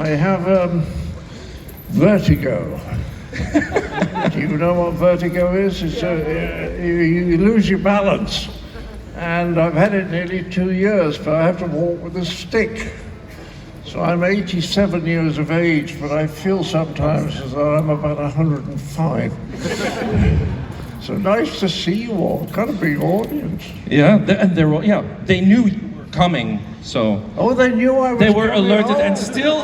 I have vertigo. Do you know what vertigo is? It's you lose your balance. And I've had it nearly 2 years, but I have to walk with a stick. So I'm 87 years of age, but I feel sometimes as though I'm about 105. So nice to see you all. Got a big audience. Yeah, and they knew you were coming, so. Oh, they knew I was. They were coming. alerted, Oh. and still,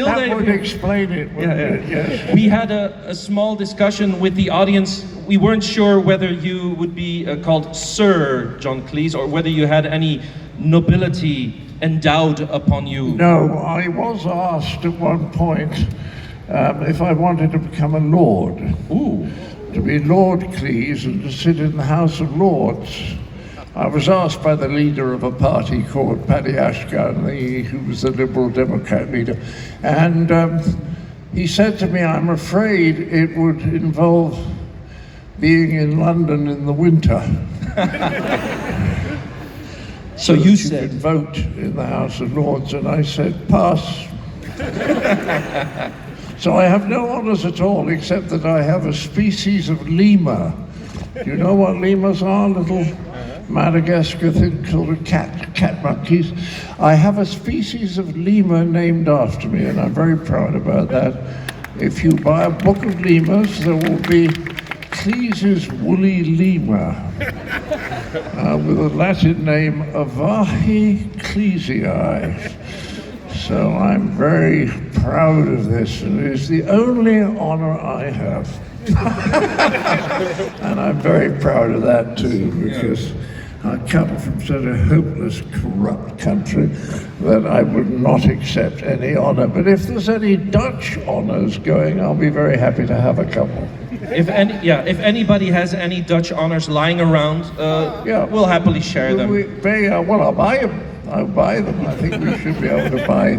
That they would explain it. Yes. We had a small discussion with the audience. We weren't sure whether you would be called Sir John Cleese or whether you had any nobility endowed upon you. No, I was asked at one point if I wanted to become a lord. Ooh. To be Lord Cleese and to sit in the House of Lords. I was asked by the leader of a party called Paddy Ashton, who was the Liberal Democrat leader, and he said to me, I'm afraid it would involve being in London in the winter. So you said... You could vote in the House of Lords, and I said, pass. So I have no honours at all, except that I have a species of lemur. Do you know what lemurs are? Little Madagascar thing called cat monkeys. I have a species of lemur named after me, and I'm very proud about that. If you buy a book of lemurs, there will be Cleese's woolly lemur, with a Latin name Avahi Cleesii. So I'm very proud of this, and it is the only honor I have. And I'm very proud of that too, because I come from such a hopeless, corrupt country that I would not accept any honor. But if there's any Dutch honors going, I'll be very happy to have a couple. If anybody has any Dutch honors lying around, we'll happily share them. Well, I'll buy them. I'll buy them. I think we should be able to buy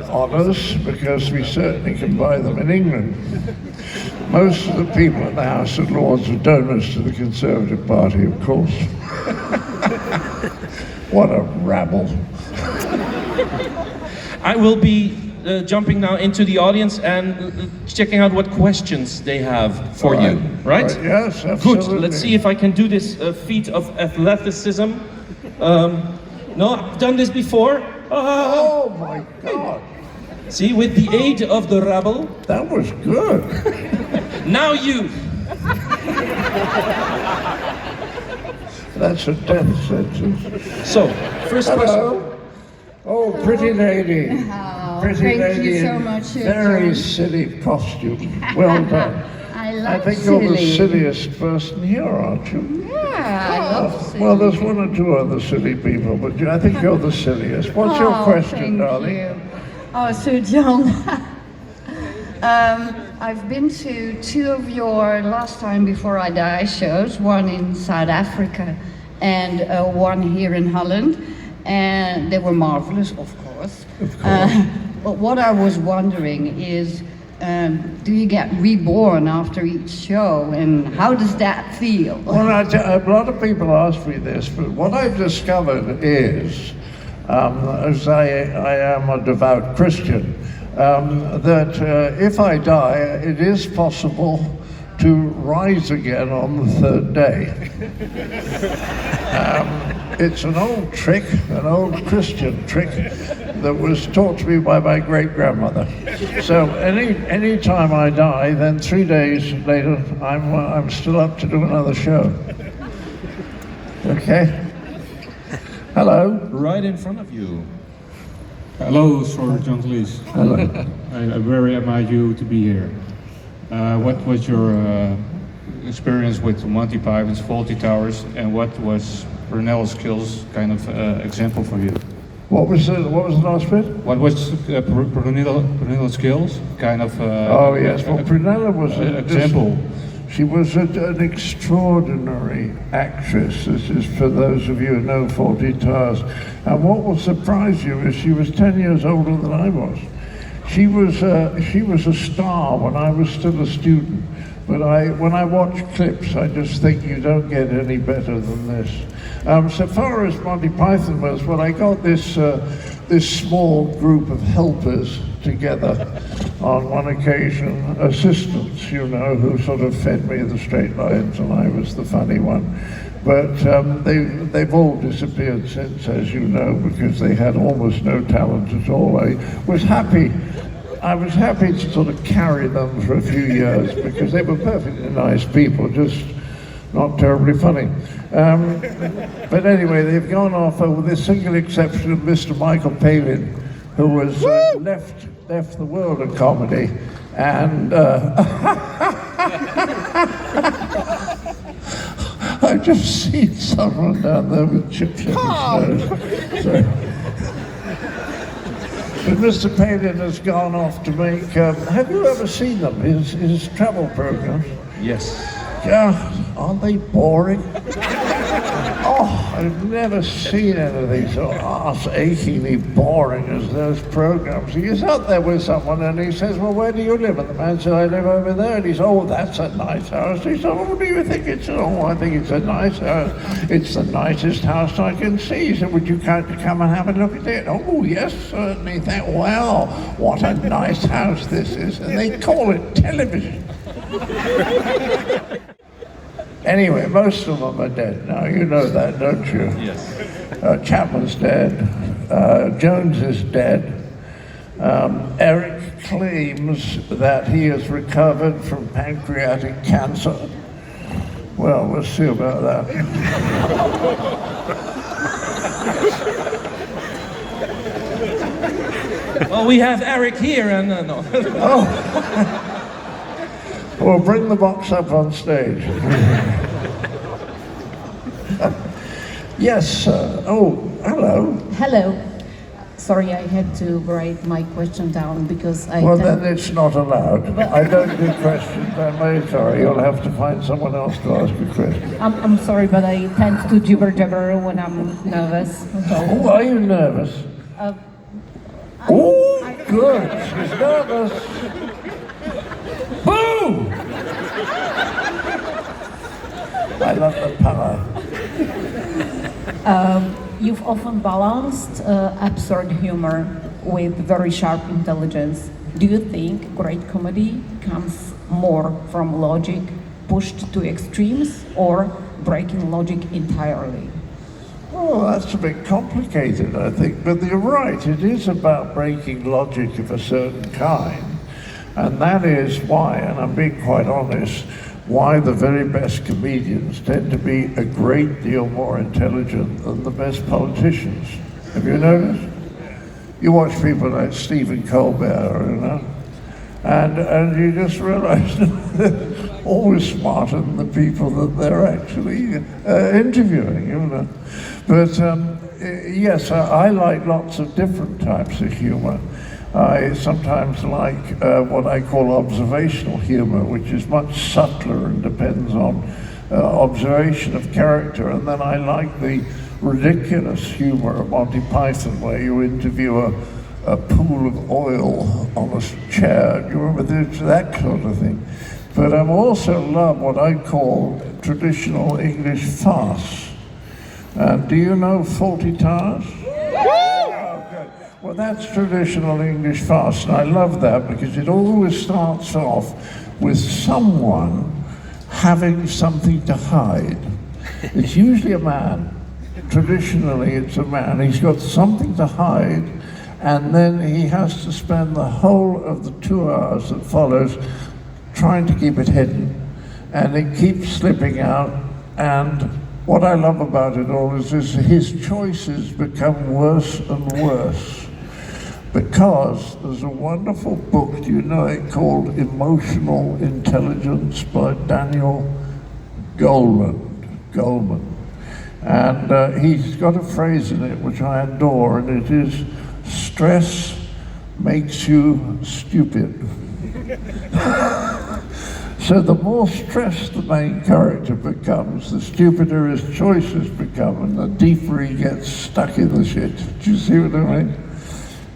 honors, because we certainly can buy them in England. Most of the people in the House of Lords are donors to the Conservative Party, of course. What a rabble. I will be jumping now into the audience and checking out what questions they have for you, right? Yes, absolutely. Good, let's see if I can do this feat of athleticism. No, I've done this before. Oh my God. See, with the aid of the rabble. That was good. Now you. That's a dense sentence. So, first question. Oh, pretty lady. Oh, Pretty thank lady you so in much. very John. silly costume. Well done. I I love think silly. you're the silliest person here, aren't you? Yeah, I love silly. Well, there's one or two other silly people, but I think you're the silliest. What's your question, thank darling? You. Oh, Sir John. I've been to 2 of your Last Time Before I Die shows, one in South Africa and one here in Holland, and they were marvelous, of course. But what I was wondering is, do you get reborn after each show, and how does that feel? Well, a lot of people ask me this, but what I've discovered is, as I am a devout Christian, that if I die, it is possible to rise again on the 3rd day. It's an old trick, an old Christian trick that was taught to me by my great-grandmother. So any time I die, then 3 days later, I'm still up to do another show. Okay? Hello? Right in front of you. Hello, Sir John Cleese. Hello. I very admire you to be here. What was your experience with Monty Python's Fawlty Towers, and what was Brunello's skills kind of example for you? What was the last bit? What was Brunello's skills kind of? Oh yes, well Brunella was an example. She was an extraordinary actress. This is for those of you who know Fawlty Towers. And what will surprise you is she was 10 years older than I was. She was a star when I was still a student. But when I watch clips, I just think you don't get any better than this. So far as Monty Python was, well, I got this this small group of helpers together, on one occasion, assistants, you know, who sort of fed me the straight lines and I was the funny one. But they've all disappeared since, as you know, because they had almost no talent at all. I was happy to sort of carry them for a few years because they were perfectly nice people, just not terribly funny. But anyway, they've gone off with the single exception of Mr. Michael Palin, who was left the world of comedy, and I've just seen someone down there with chips in his nose. So. But Mr. Palin has gone off to make, have you ever seen them, his travel programs? Yes. Yeah, aren't they boring? Oh, I've never seen anything so arse-achingly boring as those programs. He's out there with someone and he says, well, where do you live? And the man said, I live over there. And he said, oh, that's a nice house. He said, oh, do you think it's? Oh, I think it's a nice house. It's the nicest house I can see. He said, would you come and have a look at it? Oh, yes, certainly. Wow, what a nice house this is. And they call it television. Anyway, most of them are dead now. You know that, don't you? Yes. Chapman's dead. Jones is dead. Erik claims that he has recovered from pancreatic cancer. Well, we'll see about that. Well, we have Erik here, and no. Oh. Well, bring the box up on stage. Yes, sir. Oh, hello. Hello. Sorry, I had to write my question down because I... Well, then it's not allowed. I don't do questions. I'm very sorry. You'll have to find someone else to ask a question. I'm sorry, but I tend to jibber-jabber when I'm nervous. Oh, are you nervous? Oh, good. She's nervous. Boo! I love the power. You've often balanced absurd humor with very sharp intelligence. Do you think great comedy comes more from logic pushed to extremes or breaking logic entirely? Oh, that's a bit complicated, I think. But you're right, it is about breaking logic of a certain kind. And that is why, and I'm being quite honest, why the very best comedians tend to be a great deal more intelligent than the best politicians. Have you noticed? You watch people like Stephen Colbert, you know, and you just realize they're always smarter than the people that they're actually interviewing, you know. But yes, I like lots of different types of humor. I sometimes like what I call observational humor, which is much subtler and depends on observation of character. And then I like the ridiculous humor of Monty Python, where you interview a pool of oil on a chair. Do you remember that sort of thing? But I also love what I call traditional English farce. Do you know Fawlty Towers? Well, that's traditional English farce, and I love that because it always starts off with someone having something to hide. It's usually a man. Traditionally, it's a man. He's got something to hide, and then he has to spend the whole of the 2 hours that follows trying to keep it hidden, and it keeps slipping out. And what I love about it all is his choices become worse and worse. Because there's a wonderful book, do you know it, called Emotional Intelligence by Daniel Goleman. And he's got a phrase in it which I adore, and it is, stress makes you stupid. So the more stressed the main character becomes, the stupider his choices become, and the deeper he gets stuck in the shit. Do you see what I mean?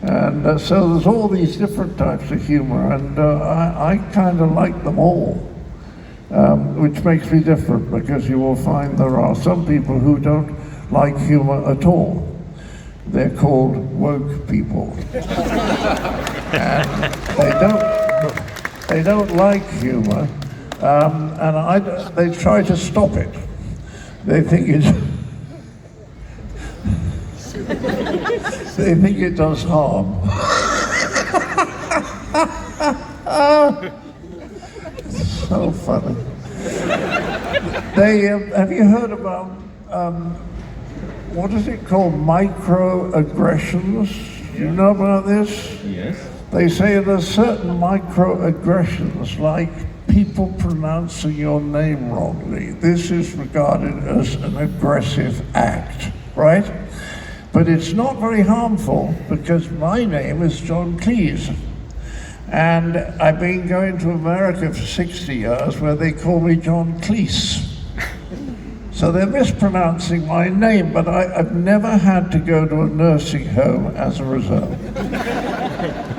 And so there's all these different types of humor, and I kind of like them all, which makes me different, because you will find there are some people who don't like humor at all. They're called woke people. And they don't like humor, and they try to stop it. They think it does harm. So funny. Have you heard about what is it called? Microaggressions? You know about this? Yes. They say there's certain microaggressions, like people pronouncing your name wrongly. This is regarded as an aggressive act, right? But it's not very harmful because my name is John Cleese. And I've been going to America for 60 years where they call me John Cleese. So they're mispronouncing my name, but I've never had to go to a nursing home as a result.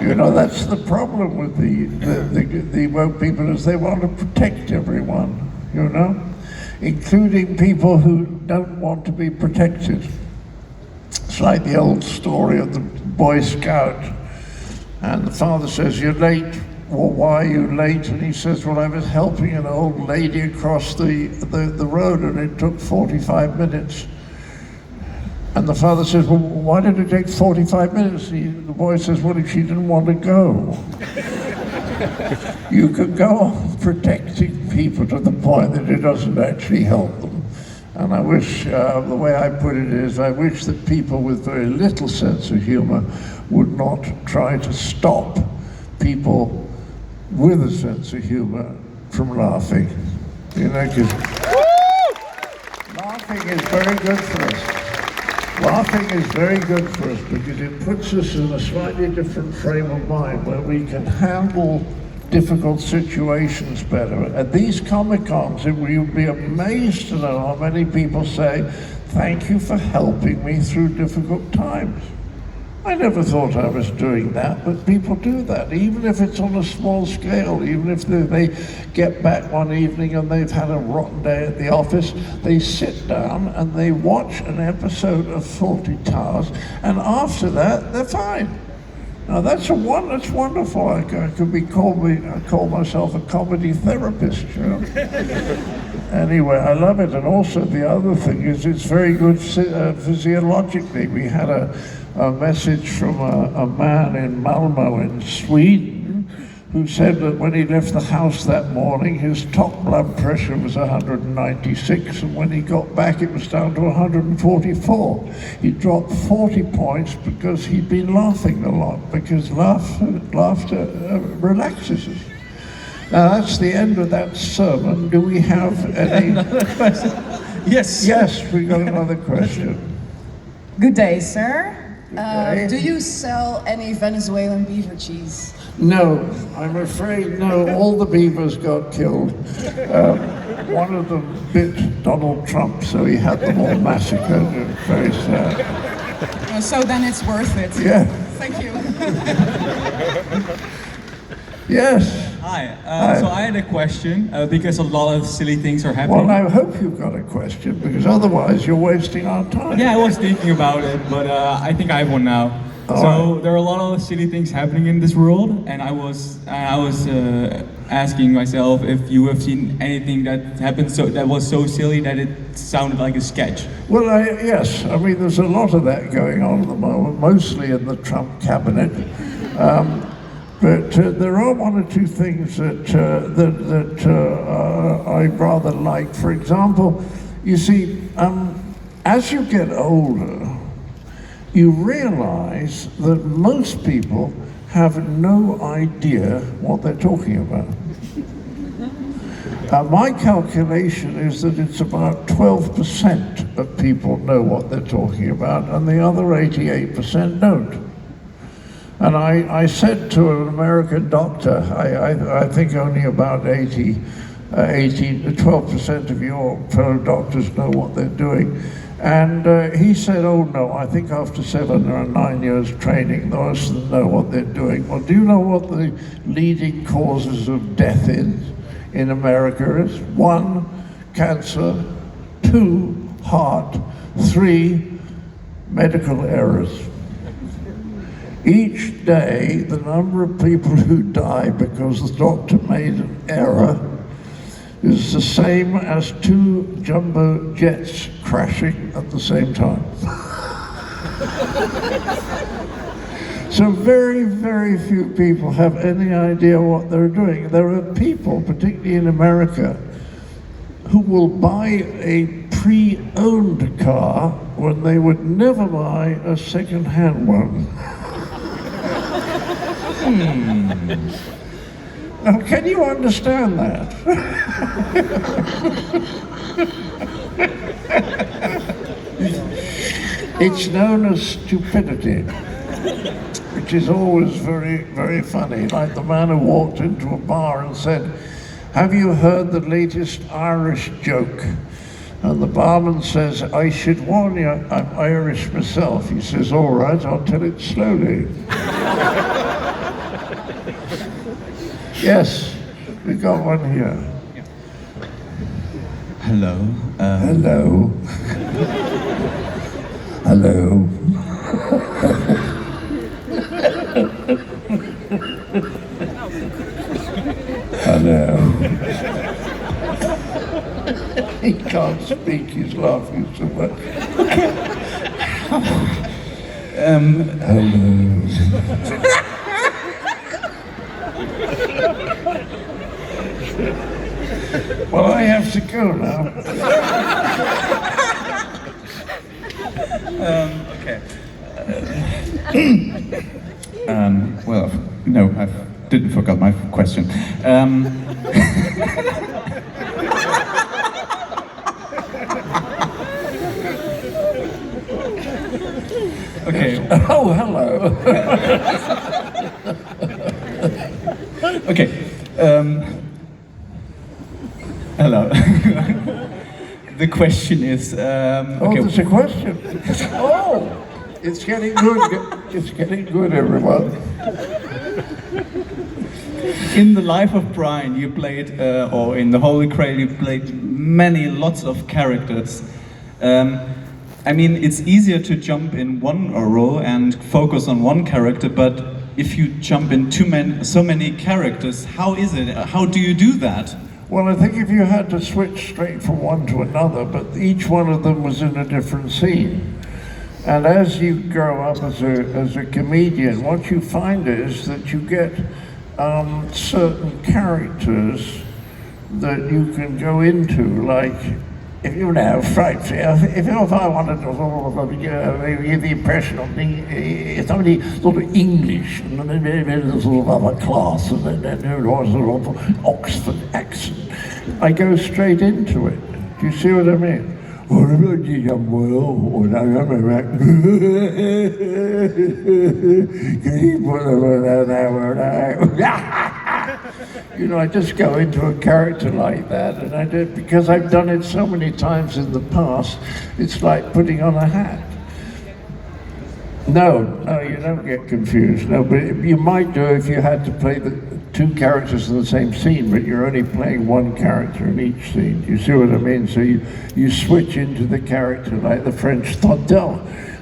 You know, that's the problem with the woke people, is they want to protect everyone, you know, including people who don't want to be protected. It's like the old story of the Boy Scout, and the father says, "You're late." "Well, why are you late?" And he says, "Well, I was helping an old lady across the road and it took 45 minutes. And the father says, "Well, why did it take 45 minutes? The boy says, "Well, she didn't want to go." You could go on protecting people to the point that it doesn't actually help them. And I wish, the way I put it is, I wish that people with very little sense of humor would not try to stop people with a sense of humor from laughing. You know, because laughing is very good for us. Laughing is very good for us because it puts us in a slightly different frame of mind where we can handle difficult situations better. At these Comic-Cons, you'll be amazed to know how many people say, "Thank you for helping me through difficult times." I never thought I was doing that, but people do that, even if it's on a small scale. Even if they get back one evening and they've had a rotten day at the office, they sit down and they watch an episode of Fawlty Towers, and after that, they're fine. Now that's wonderful. I call myself a comedy therapist, you know. Anyway, I love it, and also the other thing is it's very good physiologically. We had a message from a man in Malmö in Sweden who said that when he left the house that morning, his top blood pressure was 196, and when he got back it was down to 144. He dropped 40 points because he'd been laughing a lot, because laughter relaxes us. Now that's the end of that sermon. Do we have any? Another question? Yes. Yes, we got another question. Good day, sir. day. Do you sell any Venezuelan beaver cheese? No, I'm afraid no. All the beavers got killed. One of them bit Donald Trump, so he had them all massacred. It was very sad. So then it's worth it. Yeah. Thank you. Yes. Hi. So I had a question because a lot of silly things are happening. Well, I hope you've got a question, because otherwise you're wasting our time. Yeah, I was thinking about it, but I think I have one now. So there are a lot of silly things happening in this world, and I was asking myself if you have seen anything that happened that was so silly that it sounded like a sketch. Well, yes. I mean, there's a lot of that going on at the moment, mostly in the Trump cabinet. But there are one or two things that I rather like. For example, you see, as you get older, you realize that most people have no idea what they're talking about. My calculation is that it's about 12% of people know what they're talking about, and the other 88% don't. And I said to an American doctor, I think only about 12% of your fellow doctors know what they're doing. And he said, "Oh no, I think after 7 or 9 years training, most of them know what they're doing." Well, do you know what the leading causes of death in America is? 1, cancer; 2, heart; 3, medical errors. Each day, the number of people who die because the doctor made an error is the same as 2 jumbo jets crashing at the same time. So very, very few people have any idea what they're doing. There are people, particularly in America, who will buy a pre-owned car when they would never buy a second-hand one. Now, can you understand that? It's known as stupidity, which is always very, very funny. Like the man who walked into a bar and said, "Have you heard the latest Irish joke?" And the barman says, "I should warn you, I'm Irish myself." He says, "All right, I'll tell it slowly." Yes, we got one here. Hello. Hello. Hello. Hello. He can't speak, he's laughing so much. Hello. Well, I have to go now. Okay. Well, no, I didn't forget my question. Okay. Oh, hello. Okay. Hello. The question is. Oh, Okay. there's a question. Oh, it's getting good. It's getting good, everyone. In the life of Brian, you played, or in the Holy Grail, you played lots of characters. I mean, it's easier to jump in one role and focus on one character, but if you jump in so many characters, how is it? How do you do that? Well, I think if you had to switch straight from one to another, but each one of them was in a different scene. And as you grow up as a comedian, what you find is that you get certain characters that you can go into, like, if you know, if I wanted to sort of give the impression of being somebody sort of English, and then sort of upper class, and then sort of Oxford accent, I go straight into it. Do you see what I mean? You know, I just go into a character like that, and I do, because I've done it so many times in the past, it's like putting on a hat. No, you don't get confused. No, but you might do if you had to play the 2 characters in the same scene, but you're only playing 1 character in each scene. You see what I mean? So you switch into the character, like the French trotteur.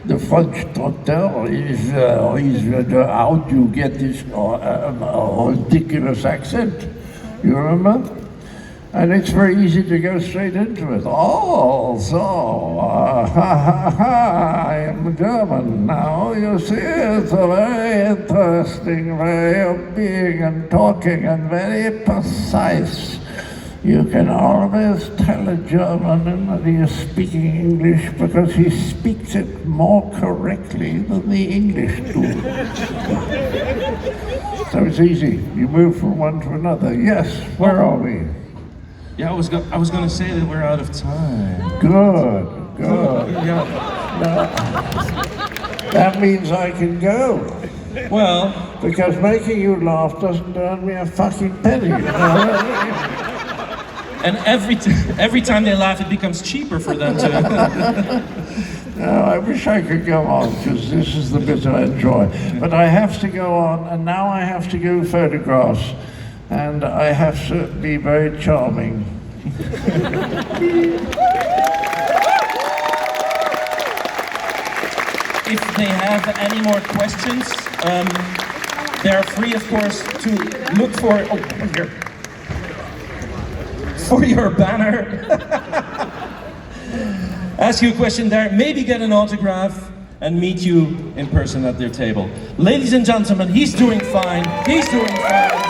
The French trotteur is how do you get this ridiculous accent? You remember? And it's very easy to go straight into it. Oh, so, I am German now. You see, it's a very interesting way of being and talking, and very precise. You can always tell a German that he is speaking English because he speaks it more correctly than the English do. So it's easy. You move from one to another. Yes, where are we? Yeah, I was going to say that we're out of time. Good. Yeah. That means I can go. Well, Because making you laugh doesn't earn me a fucking penny. You know? and every time they laugh, it becomes cheaper for them to. No, I wish I could go on, because this is the bit I enjoy. But I have to go on, and now I have to do photographs, and I have to be very charming. Well, if they have any more questions, they're free, of course, to look for your banner. Ask you a question there, maybe get an autograph, and meet you in person at their table. Ladies and gentlemen, he's doing fine. He's doing fine.